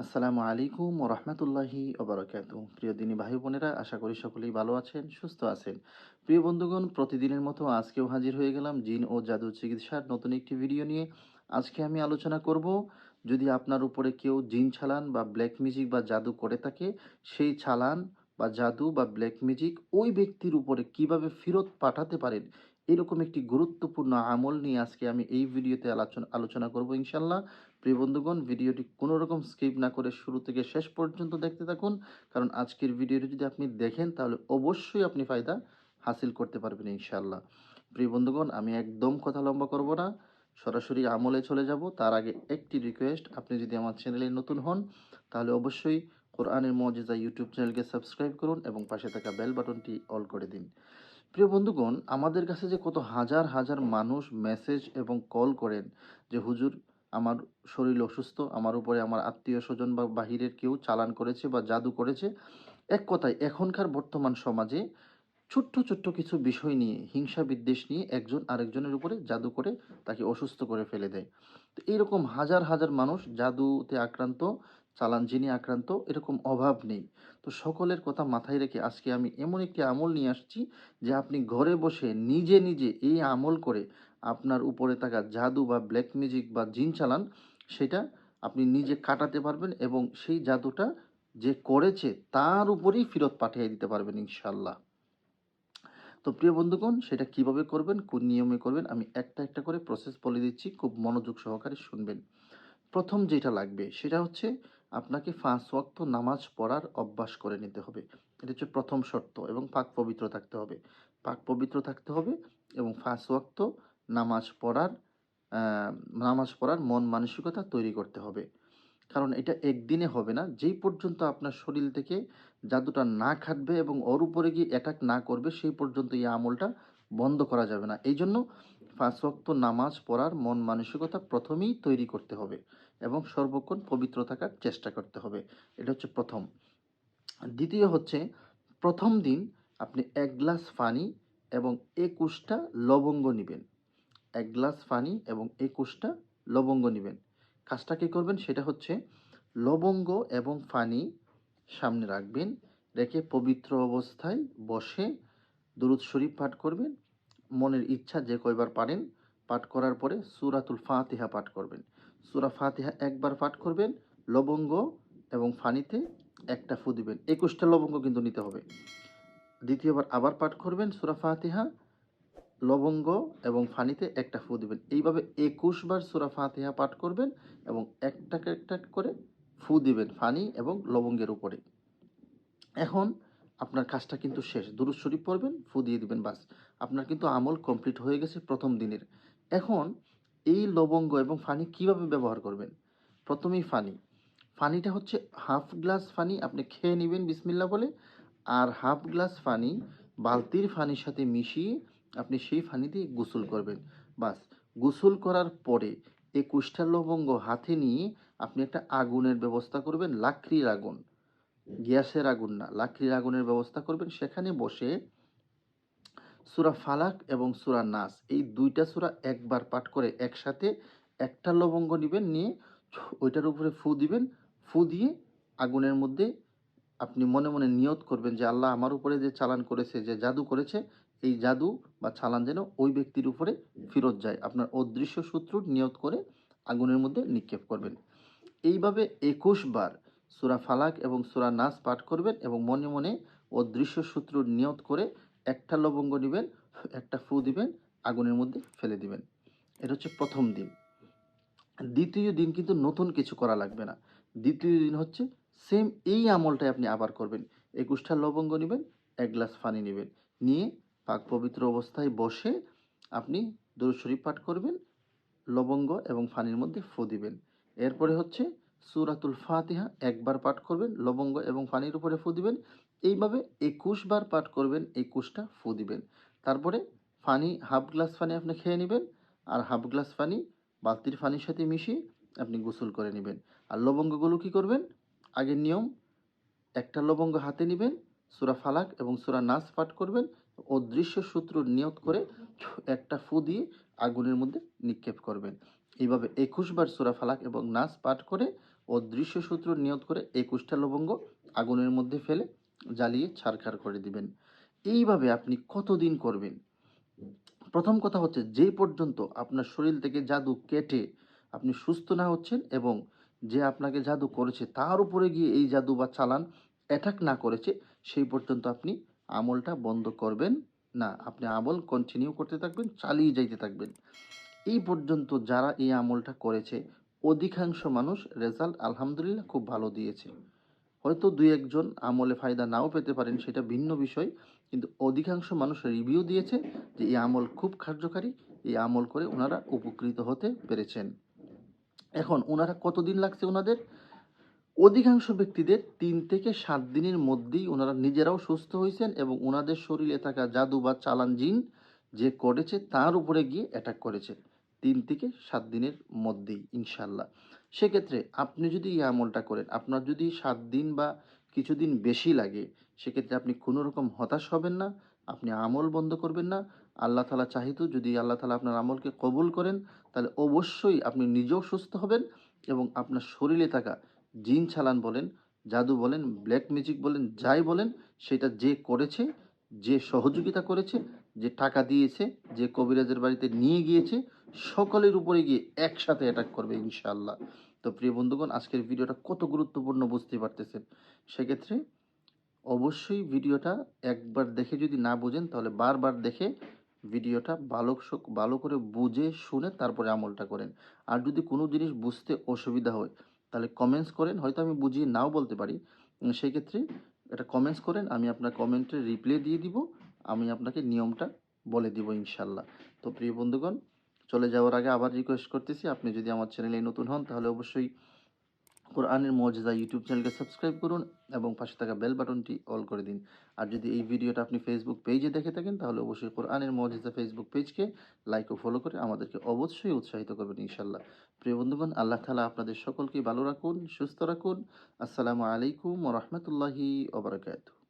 আসসালামু আলাইকুম ওয়া রাহমাতুল্লাহি ওয়া বারাকাতুহু। প্রিয় দিনী ভাই বোনেরা, আশা করি সকলেই ভালো আছেন, সুস্থ আছেন। প্রিয় বন্ধুগণ, প্রতিদিনের মতো আজকেও হাজির হয়ে গেলাম জিন ও জাদু চিকিৎসার নতুন একটি ভিডিও নিয়ে। আজকে আমি আলোচনা করব, যদি আপনার উপরে কেউ জিন চালান বা ব্ল্যাক ম্যাজিক বা জাদু করে থাকে, সেই চালান বা জাদু বা ব্ল্যাক ম্যাজিক ওই ব্যক্তির উপরে কিভাবে ফেরত পাঠাতে পারেন, এরকম একটি গুরুত্বপূর্ণ আমল নিয়ে আজকে আমি এই ভিডিওতে আলোচনা করব ইনশাল্লাহ। প্রিয় বন্ধুগণ, ভিডিওটি কোনো রকম স্কিপ না করে শুরু থেকে শেষ পর্যন্ত দেখতে থাকুন, কারণ আজকের ভিডিওটি যদি আপনি দেখেন তাহলে অবশ্যই আপনি ফায়দা হাসিল করতে পারবেন ইনশাআল্লাহ। প্রিয় বন্ধুগণ, আমি একদম কথা লম্বা করব না, সরাসরি আমলে চলে যাব। তার আগে একটি রিকোয়েস্ট, আপনি যদি আমার চ্যানেলে নতুন হন তাহলে অবশ্যই কোরআনের মুজিজা ইউটিউব চ্যানেলকে সাবস্ক্রাইব করুন এবং পাশে থাকা বেল বাটনটি অল করে দিন। প্রিয় বন্ধুগণ, আমাদের কাছে যে কত হাজার হাজার মানুষ মেসেজ এবং কল করেন যে হুজুর, আমার শরীর অসুস্থ, আমার উপরে আমার আত্মীয় স্বজন বা বাহিরের কেউ চালান করেছে বা জাদু করেছে। এক কথায় এখনকার বর্তমান সমাজে ছোট্ট ছোট্ট কিছু বিষয় নিয়ে, হিংসা বিদ্বেষ নিয়ে একজন আরেকজনের উপরে জাদু করে তাকে অসুস্থ করে ফেলে দেয়। তো এইরকম হাজার হাজার মানুষ জাদুতে আক্রান্ত, চালান জিনে আক্রান্ত, এরকম অভাব নেই। তো সকলের কথা মাথায় রেখে আজকে আমি এমন একটি আমল নিয়ে আসছি যে আপনি ঘরে বসে নিজে নিজে এই আমল করে আপনার উপরে থাকা জাদু বা ব্ল্যাক ম্যাজিক বা জিন চালান, সেটা আপনি নিজে কাটাতে পারবেন এবং সেই জাদুটা যে করেছে তার উপরেই ফেরত পাঠিয়ে দিতে পারবেন ইনশাল্লাহ। তো প্রিয় বন্ধুগণ, সেটা কিভাবে করবেন, কোন নিয়মে করবেন, আমি একটা একটা করে প্রসেস বলে দিচ্ছি, খুব মনোযোগ সহকারে শুনবেন। প্রথম যেটা লাগবে সেটা হচ্ছে, আপনাকে ৫ ওয়াক্ত নামাজ পড়ার অভ্যাস করে নিতে হবে। এটা হচ্ছে প্রথম শর্ত, এবং পাক পবিত্র থাকতে হবে। পাক পবিত্র থাকতে হবে এবং ৫ ওয়াক্ত নামাজ পড়ার আ নামাজ পড়ার মন মানসিকতা তৈরি করতে হবে। কারণ এটা একদিনে হবে না। যেই পর্যন্ত আপনার শরীর থেকে জাদুটা না খাটবে এবং ওর উপরে গিয়ে অ্যাটাক না করবে, সেই পর্যন্ত এই আমলটা বন্ধ করা যাবে না। এইজন্য ৫ ওয়াক্ত নামাজ পড়ার মন মানসিকতা প্রথমেই তৈরি করতে হবে এবং সর্বক্ষণ পবিত্র থাকার চেষ্টা করতে হবে। এটা হচ্ছে প্রথম। দ্বিতীয় হচ্ছে, প্রথম দিন আপনি ১ গ্লাস পানি এবং ২১ টা লবঙ্গ নিবেন। ১ গ্লাস পানি এবং ২১ টা লবঙ্গ নিবেন। কাজটা কি করবেন সেটা হচ্ছে, লবঙ্গ এবং পানি সামনে রাখবেন। রেখে পবিত্র অবস্থায় বসে দুরূদ শরীফ পাঠ করবেন। মনের ইচ্ছা যে কয়বার পারেন পাঠ করার পরে সূরাতুল ফাতিহা পাঠ করবেন। সূরা ফাতিহা একবার পাঠ করবেন, লবঙ্গ এবং পানিতে একটা ফু দিবেন। ২১ টা লবঙ্গ কিন্তু নিতে হবে। দ্বিতীয়বার আবার পাঠ করবেন সূরা ফাতিহা, লবঙ্গ এবং পানিতে একটা ফু দিবেন। এইভাবে ২১ বার সূরা ফাতিহা পাঠ করবেন এবং একটাকে একটা করে ফু দিবেন পানি এবং লবঙ্গের উপরে। এখন আপনার কাজটা কিন্তু শেষ। দুরূদ শরীফ পড়বেন, ফু দিয়ে দিবেন, বাস। আপনার কিন্তু আমল কমপ্লিট হয়ে গেছে প্রথম দিনের। এখন এই লবঙ্গ এবং পানি কিভাবে ব্যবহার করবেন? প্রথমেই পানি। পানিটা হচ্ছে হাফ গ্লাস পানি আপনি খেয়ে নিবেন বিসমিল্লাহ বলে, আর হাফ গ্লাস পানি বালতির পানির সাথে মিশিয়ে আপনি সেই পানি দিয়ে গোসল করবেন। বাস। গোসল করার পরে ২১ টা লবঙ্গ হাতে নিয়ে আপনি একটা আগুনের ব্যবস্থা করবেন, লাকড়ির আগুন। গ্যাসের আগুন না, লাকড়ির আগুনের ব্যবস্থা করবেন। সেখানে বসে সূরা ফালাক এবং সূরা নাস, এই ২ টা সূরা একবার পাঠ করে একসাথে একটা লবঙ্গ নিবেন, নিয়ে ওইটার উপরে ফু দিবেন। ফু দিয়ে আগুনের মধ্যে আপনি মনে মনে নিয়ত করবেন যে আল্লাহ আমার উপরে যে চালান করেছে, যে জাদু করেছে, এই জাদু বা চালান যেন ওই ব্যক্তির উপরে ফেরত যায়। আপনার অদৃশ্য শত্রুর নিয়ত করে আগুনের মধ্যে নিক্ষেপ করবেন। এইভাবে ২১ বার সূরা ফালাক এবং সূরা নাস পাঠ করবেন এবং মনে মনে অদৃশ্য শত্রুর নিয়ত করে একটা লবঙ্গ নিবেন, একটা ফু দিবেন, আগুনের মধ্যে ফেলে দিবেন। এটা হচ্ছে প্রথম দিন। দ্বিতীয় দিন কিন্তু নতুন কিছু করা লাগবে না। দ্বিতীয় দিন হচ্ছে সেম এই আমলটাই আপনি আবার করবেন। ২১ টা লবঙ্গ নিবেন, ১ গ্লাস পানি নিবেন। নিয়ে পাক পবিত্র অবস্থায় বসে আপনি দরুদ শরীফ পাঠ করবেন, লবঙ্গ এবং পানির মধ্যে ফু দিবেন। এরপরে হচ্ছে সূরাতুল ফাতিহা একবার পাঠ করবেন, লবঙ্গ এবং পানির উপরে ফু দিবেন। এইভাবে ২১ বার পাঠ করবেন, ২১ টা ফু দিবেন। তারপরে পানি, হাফ গ্লাস পানি আপনি খেয়ে নিবেন, আর হাফ গ্লাস পানি বালতির পানির সাথে মিশিয়ে আপনি গোসল করে নিবেন। আর লবঙ্গগুলো কি করবেন? আগের নিয়ম, একটা লবঙ্গ হাতে নিবেন, সূরা ফালাক এবং সূরা নাস পাঠ করবেন, অদৃশ্য শত্রুর নিয়ত করে একটা ফু দিয়ে আগুনের মধ্যে নিক্ষেপ করবেন। এইভাবে ২১ বার সূরা ফালাক এবং নাস পাঠ করে অদৃশ্য সূত্র নিয়ত করে 21টা লবঙ্গ আগুনের মধ্যে ফেলে জ্বালিয়ে ছারখার করে দিবেন। এইভাবে আপনি কতদিন করবেন? প্রথম কথা হচ্ছে, যে পর্যন্ত আপনার শরীর থেকে জাদু কেটে আপনি সুস্থ না হচ্ছেন এবং যে আপনাকে জাদু করেছে তার উপরে গিয়ে এই জাদু বা চালান অ্যাটাক না করেছে, সেই পর্যন্ত আপনি আমলটা বন্ধ করবেন না। আপনি আমল কন্টিনিউ করতে থাকবেন, চালিয়ে যাইতে থাকবেন। এই পর্যন্ত যারা এই আমলটা করেছে, অধিকাংশ মানুষ রেজাল্ট আলহামদুলিল্লাহ খুব ভালো দিয়েছে। হয়তো ২-১ জন আমলে ফায়দা নাও পেতে পারেন, সেটা ভিন্ন বিষয়। কিন্তু অধিকাংশ মানুষ রিভিউ দিয়েছে যে এই আমল খুব কার্যকারী, এই আমল করে ওনারা উপকৃত হতে পেরেছেন। এখন ওনারা কতদিন লাগছে ওনাদের? অধিকাংশ ব্যক্তিদের ৩ থেকে ৭ দিনের মধ্যেই ওনারা নিজেরাও সুস্থ হয়েছেন এবং ওনাদের শরীরে থাকা জাদু বা চালান জিন যে করেছে তার উপরে গিয়ে অ্যাটাক করেছে ৩ থেকে ৭ দিনের মধ্যেই ইনশাআল্লাহ। সেক্ষেত্রে আপনি যদি এই আমলটা করেন, আপনার যদি ৭ দিন বা কিছুদিন বেশি লাগে, সেক্ষেত্রে আপনি কোনো রকম হতাশ হবেন না, আপনি আমল বন্ধ করবেন না। আল্লাহ তাআলা চাহিত যদি আল্লাহ তাআলা আপনার আমলকে কবুল করেন, তাহলে অবশ্যই আপনি নিজেও সুস্থ হবেন এবং আপনার শরীরে থাকা জিন চালান বলেন, জাদু বলেন, ব্ল্যাক ম্যাজিক বলেন, যাই বলেন, সেটা যে করেছে, যে সহযোগিতা করেছে, যে টাকা দিয়েছে, যে কবিরাজের বাড়িতে নিয়ে গিয়েছে, সকলের উপরে গিয়ে একসাথে অ্যাটাক করবে ইনশাআল্লাহ। তো প্রিয় বন্ধুগণ, আজকের ভিডিওটা কত গুরুত্বপূর্ণ বুঝতে পারতেছেন। সেক্ষেত্রে অবশ্যই ভিডিওটা একবার দেখে যদি না বোঝেন, তাহলে বারবার দেখে ভিডিওটা ভালো করে বুঝে শুনে তারপরে আমলটা করেন। আর যদি কোনো জিনিস বুঝতে অসুবিধা হয়, তাহলে কমেন্টস করেন। হয়তো আমি বুঝিয়ে নাও বলতে পারি। সেই ক্ষেত্রে একটা কমেন্টস করেন, আমি আপনার কমেন্টের রিপ্লাই দিয়ে দিব। আমি আপনাকে নিয়মটা বলে দিব ইনশাআল্লাহ। তো প্রিয় বন্ধুগণ, চলে যাওয়ার আগে আবার রিকোয়েস্ট করতেছি, আপনি যদি আমার চ্যানেলে নতুন হন, তাহলে অবশ্যই কোরআনের মুজিজা ইউটিউব চ্যানেলকে সাবস্ক্রাইব করুন এবং পাশে থাকা বেল বাটনটি অল করে দিন। আর যদি এই ভিডিওটা আপনি ফেসবুক পেজে দেখে থাকেন, তাহলে অবশ্যই কোরআনের মুজিজা ফেসবুক পেজকে লাইক ও ফলো করে আমাদেরকে অবশ্যই উৎসাহিত করবেন ইনশাআল্লাহ। প্রিয় বন্ধুগণ, আল্লাহ তাআলা আপনাদের সকলকে ভালো রাখুন, সুস্থ রাখুন। আসসালামু আলাইকুম ওয়া রাহমাতুল্লাহি ওয়া বারাকাতুহু।